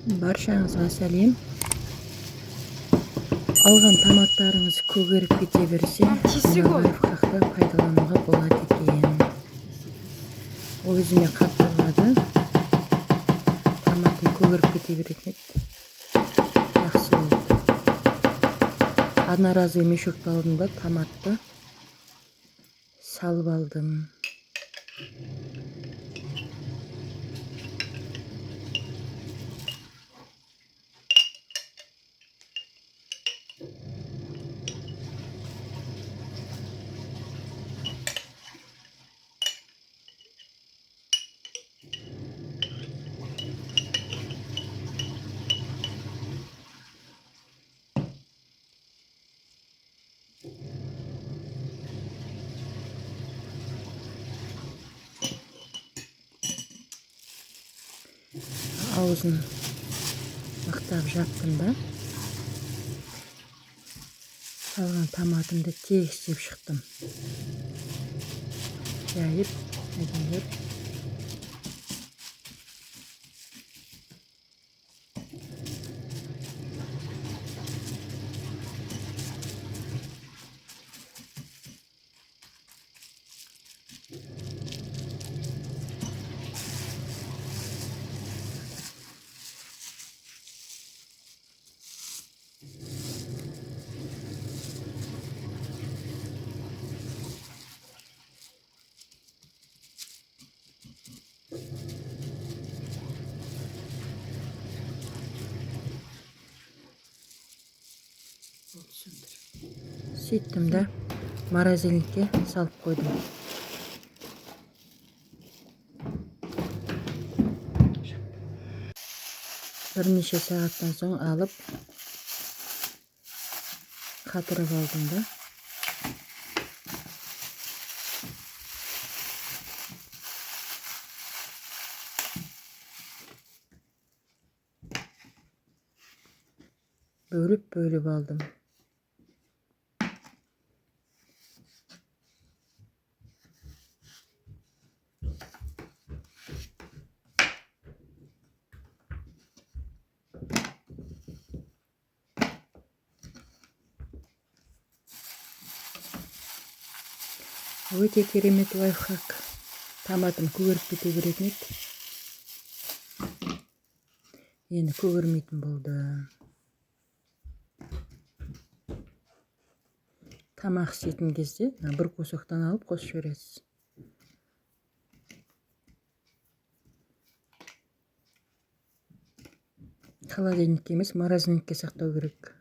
Баршаңызға сәлем. Алған томаттарыңыз көгеріп кете берсе, лайфхакты пайдалануға болады екен. Ол өзіме қатты ұнады. Томатым көгеріп кете беретін еді. Жақсы болды. Одноразовый мешокты алдым да томатты салып алдым. Аузын мықтап жаптым да. Салған томатымды тегістеп шықтым. Жайып, әдемілеп. Сөйттім да морозильникке салып қойдым. Бірнеше сағаттан соң алып қатырып алдым да. Бөліп алдым. Өте керемет лайфхак. Томатым көгеріп кете беретін еді. Енді көгермейтін болды. Тамақ істейтін кезде бір қосақтан алып қосып жібересіз. Холодильникке емес, морозильникке сақтау керек.